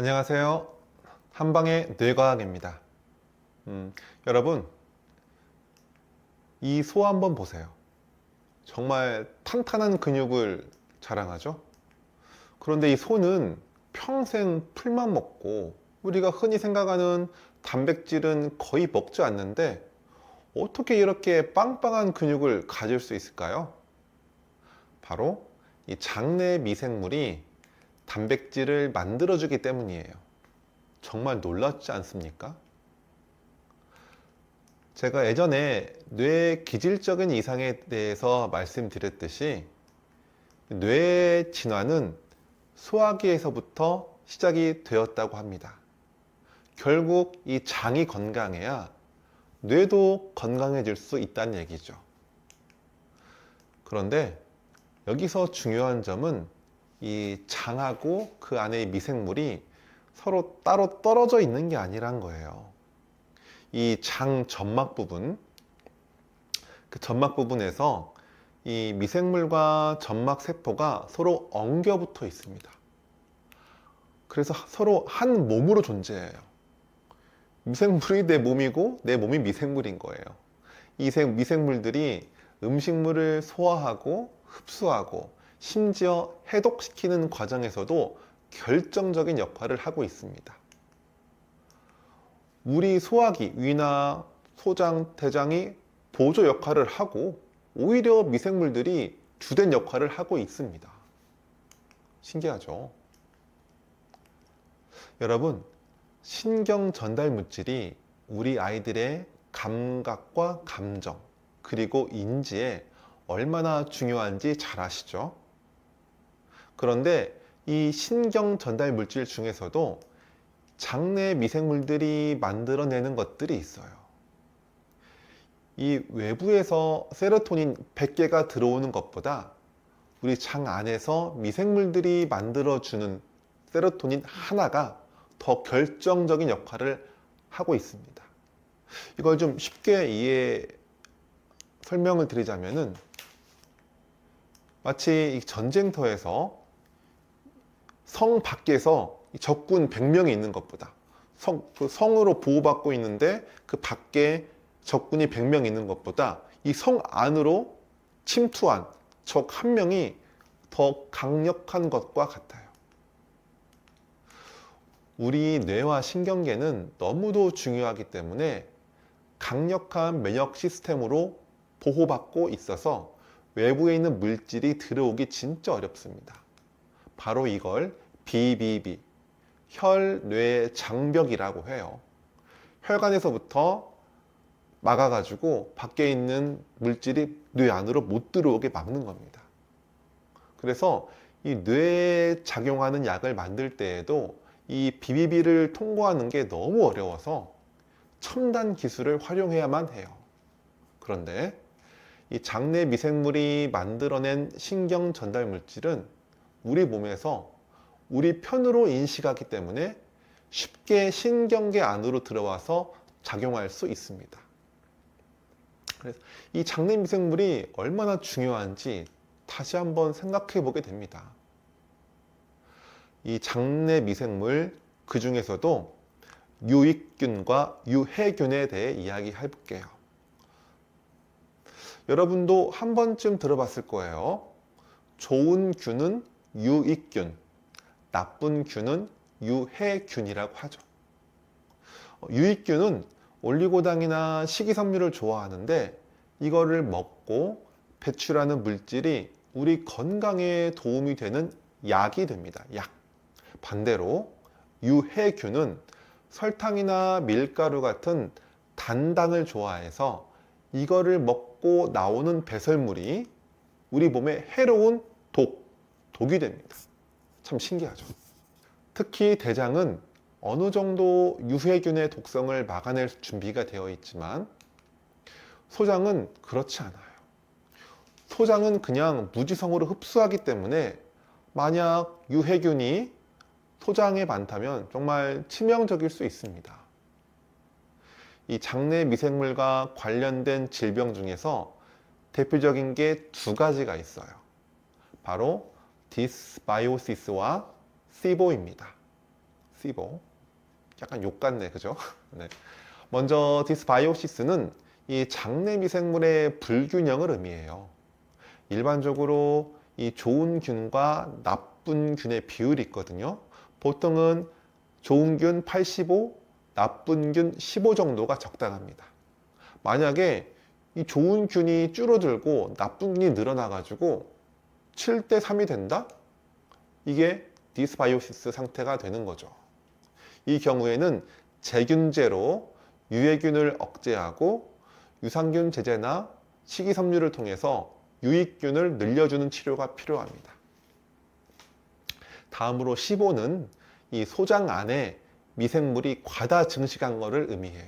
안녕하세요. 한방의 뇌과학입니다. 여러분, 이 소 한번 보세요. 정말 탄탄한 근육을 자랑하죠? 그런데 이 소는 평생 풀만 먹고 우리가 흔히 생각하는 단백질은 거의 먹지 않는데 어떻게 이렇게 빵빵한 근육을 가질 수 있을까요? 바로 이 장내 미생물이 단백질을 만들어주기 때문이에요. 정말 놀랍지 않습니까? 제가 예전에 뇌 기질적인 이상에 대해서 말씀드렸듯이 뇌의 진화는 소화기에서부터 시작이 되었다고 합니다. 결국 이 장이 건강해야 뇌도 건강해질 수 있다는 얘기죠. 그런데 여기서 중요한 점은 이 장하고 그 안의 미생물이 서로 따로 떨어져 있는 게 아니란 거예요. 이 장 점막 부분, 그 점막 부분에서 이 미생물과 점막 세포가 서로 엉겨 붙어 있습니다. 그래서 서로 한 몸으로 존재해요. 미생물이 내 몸이고 내 몸이 미생물인 거예요. 이 미생물들이 음식물을 소화하고 흡수하고 심지어 해독시키는 과정에서도 결정적인 역할을 하고 있습니다. 우리 소화기, 위나 소장, 대장이 보조 역할을 하고 오히려 미생물들이 주된 역할을 하고 있습니다. 신기하죠? 여러분, 신경 전달 물질이 우리 아이들의 감각과 감정, 그리고 인지에 얼마나 중요한지 잘 아시죠? 그런데 이 신경 전달 물질 중에서도 장내 미생물들이 만들어내는 것들이 있어요. 이 외부에서 세로토닌 100개가 들어오는 것보다 우리 장 안에서 미생물들이 만들어주는 세로토닌 하나가 더 결정적인 역할을 하고 있습니다. 이걸 좀 쉽게 설명을 드리자면은 마치 이 전쟁터에서 성 밖에서 적군 100명이 있는 것보다 그 성으로 보호받고 있는데 그 밖에 적군이 100명 있는 것보다 이 성 안으로 침투한 적 한 명이 더 강력한 것과 같아요. 우리 뇌와 신경계는 너무도 중요하기 때문에 강력한 면역 시스템으로 보호받고 있어서 외부에 있는 물질이 들어오기 진짜 어렵습니다. 바로 이걸 BBB, 혈-뇌 장벽이라고 해요. 혈관에서부터 막아가지고 밖에 있는 물질이 뇌 안으로 못 들어오게 막는 겁니다. 그래서 이 뇌에 작용하는 약을 만들 때에도 이 BBB를 통과하는 게 너무 어려워서 첨단 기술을 활용해야만 해요. 그런데 이 장내 미생물이 만들어낸 신경 전달 물질은 우리 몸에서 우리 편으로 인식하기 때문에 쉽게 신경계 안으로 들어와서 작용할 수 있습니다. 그래서 이 장내 미생물이 얼마나 중요한지 다시 한번 생각해 보게 됩니다. 이 장내 미생물, 그 중에서도 유익균과 유해균에 대해 이야기해 볼게요. 여러분도 한 번쯤 들어봤을 거예요. 좋은 균은 유익균, 나쁜 균은 유해균이라고 하죠. 유익균은 올리고당이나 식이섬유를 좋아하는데 이거를 먹고 배출하는 물질이 우리 건강에 도움이 되는 약이 됩니다. 약. 반대로 유해균은 설탕이나 밀가루 같은 단당을 좋아해서 이거를 먹고 나오는 배설물이 우리 몸에 해로운 독이 됩니다. 참 신기하죠. 특히 대장은 어느 정도 유해균의 독성을 막아낼 준비가 되어 있지만 소장은 그렇지 않아요. 소장은 그냥 무지성으로 흡수하기 때문에 만약 유해균이 소장에 많다면 정말 치명적일 수 있습니다. 이 장내 미생물과 관련된 질병 중에서 대표적인 게 두 가지가 있어요. 바로 디스바이오시스와 시보입니다. 시보. 약간 욕 같네, 그죠? 네. 먼저 디스바이오시스는 이 장내 미생물의 불균형을 의미해요. 일반적으로 이 좋은 균과 나쁜 균의 비율이 있거든요. 보통은 좋은 균 85, 나쁜 균 15 정도가 적당합니다. 만약에 이 좋은 균이 줄어들고 나쁜 균이 늘어나가지고 7대 3이 된다? 이게 디스바이오시스 상태가 되는 거죠. 이 경우에는 제균제로 유해균을 억제하고 유산균 제제나 식이섬유를 통해서 유익균을 늘려주는 치료가 필요합니다. 다음으로 15는 이 소장 안에 미생물이 과다 증식한 것을 의미해요.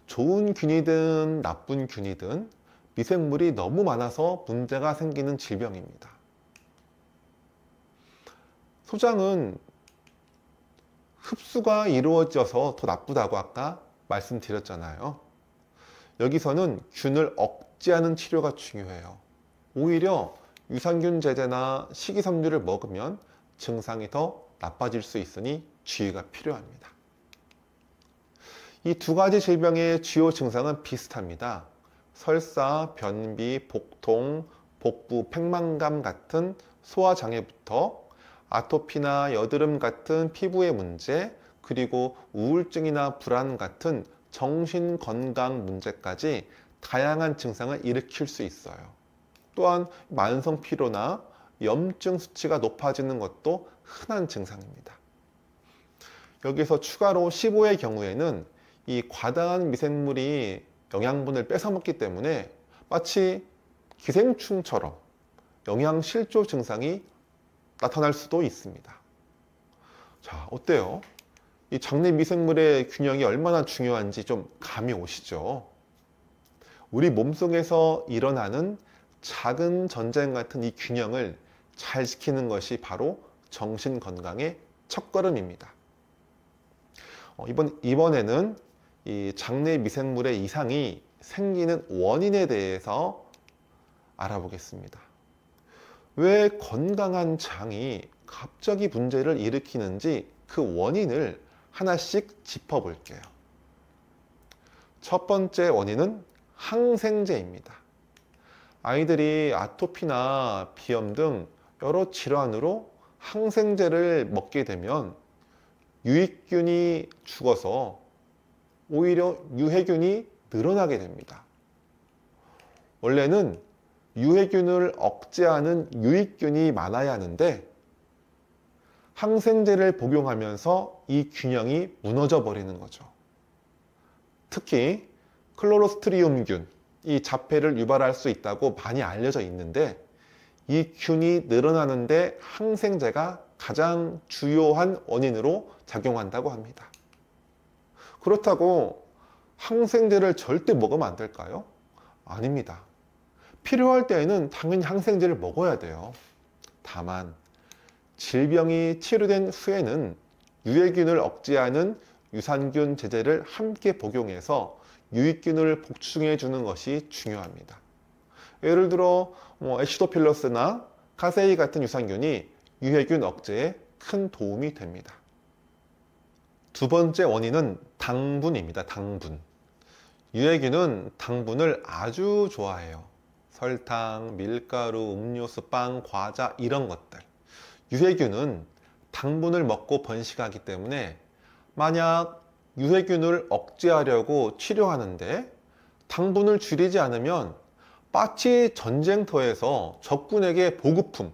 좋은 균이든 나쁜 균이든 미생물이 너무 많아서 문제가 생기는 질병입니다. 소장은 흡수가 이루어져서 더 나쁘다고 아까 말씀드렸잖아요. 여기서는 균을 억제하는 치료가 중요해요. 오히려 유산균 제제나 식이섬유를 먹으면 증상이 더 나빠질 수 있으니 주의가 필요합니다. 이 두 가지 질병의 주요 증상은 비슷합니다. 설사, 변비, 복통, 복부, 팽만감 같은 소화장애부터 아토피나 여드름 같은 피부의 문제, 그리고 우울증이나 불안 같은 정신건강 문제까지 다양한 증상을 일으킬 수 있어요. 또한 만성 피로나 염증 수치가 높아지는 것도 흔한 증상입니다. 여기서 추가로 15의 경우에는 이 과다한 미생물이 영양분을 뺏어먹기 때문에 마치 기생충처럼 영양실조 증상이 나타날 수도 있습니다. 자, 어때요? 이 장내 미생물의 균형이 얼마나 중요한지 좀 감이 오시죠? 우리 몸속에서 일어나는 작은 전쟁 같은 이 균형을 잘 지키는 것이 바로 정신 건강의 첫걸음입니다. 이번에는 이 장내 미생물의 이상이 생기는 원인에 대해서 알아보겠습니다. 왜 건강한 장이 갑자기 문제를 일으키는지 그 원인을 하나씩 짚어볼게요. 첫 번째 원인은 항생제입니다. 아이들이 아토피나 비염 등 여러 질환으로 항생제를 먹게 되면 유익균이 죽어서 오히려 유해균이 늘어나게 됩니다. 원래는 유해균을 억제하는 유익균이 많아야 하는데 항생제를 복용하면서 이 균형이 무너져 버리는 거죠. 특히 클로로스트리움균, 이 자폐를 유발할 수 있다고 많이 알려져 있는데 이 균이 늘어나는데 항생제가 가장 주요한 원인으로 작용한다고 합니다. 그렇다고 항생제를 절대 먹으면 안 될까요? 아닙니다. 필요할 때에는 당연히 항생제를 먹어야 돼요. 다만 질병이 치료된 후에는 유해균을 억제하는 유산균 제제를 함께 복용해서 유익균을 복충해 주는 것이 중요합니다. 예를 들어 애시도필러스나 카세이 같은 유산균이 유해균 억제에 큰 도움이 됩니다. 두 번째 원인은 당분입니다. 당분. 유해균은 당분을 아주 좋아해요. 설탕, 밀가루, 음료수, 빵, 과자 이런 것들. 유해균은 당분을 먹고 번식하기 때문에 만약 유해균을 억제하려고 치료하는데 당분을 줄이지 않으면 마치 전쟁터에서 적군에게 보급을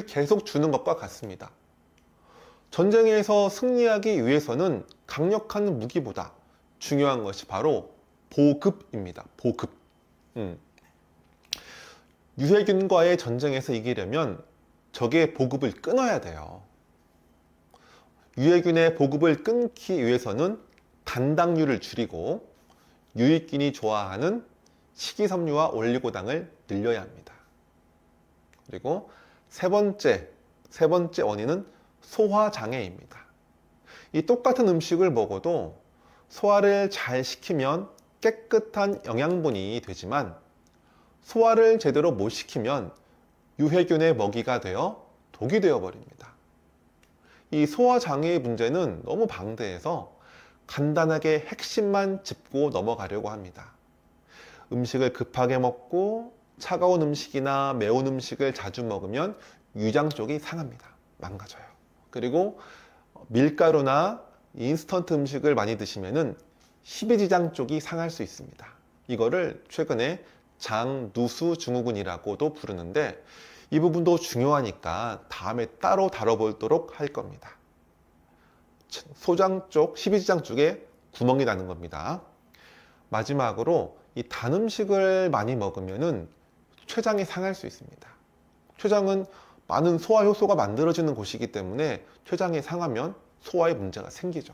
계속 주는 것과 같습니다. 전쟁에서 승리하기 위해서는 강력한 무기보다 중요한 것이 바로 보급입니다. 보급. 유해균과의 전쟁에서 이기려면 적의 보급을 끊어야 돼요. 유해균의 보급을 끊기 위해서는 단당류를 줄이고 유익균이 좋아하는 식이섬유와 올리고당을 늘려야 합니다. 그리고 세 번째 원인은 소화장애입니다. 이 똑같은 음식을 먹어도 소화를 잘 시키면 깨끗한 영양분이 되지만 소화를 제대로 못 시키면 유해균의 먹이가 되어 독이 되어 버립니다. 이 소화장애의 문제는 너무 방대해서 간단하게 핵심만 짚고 넘어가려고 합니다. 음식을 급하게 먹고 차가운 음식이나 매운 음식을 자주 먹으면 위장 쪽이 상합니다. 망가져요. 그리고 밀가루나 인스턴트 음식을 많이 드시면은 십이지장 쪽이 상할 수 있습니다. 이거를 최근에 장누수 증후군이라고도 부르는데 이 부분도 중요하니까 다음에 따로 다뤄보도록 할 겁니다. 소장 쪽, 십이지장 쪽에 구멍이 나는 겁니다. 마지막으로 이 단 음식을 많이 먹으면은 췌장이 상할 수 있습니다. 췌장은 많은 소화 효소가 만들어지는 곳이기 때문에 췌장이 상하면 소화에 문제가 생기죠.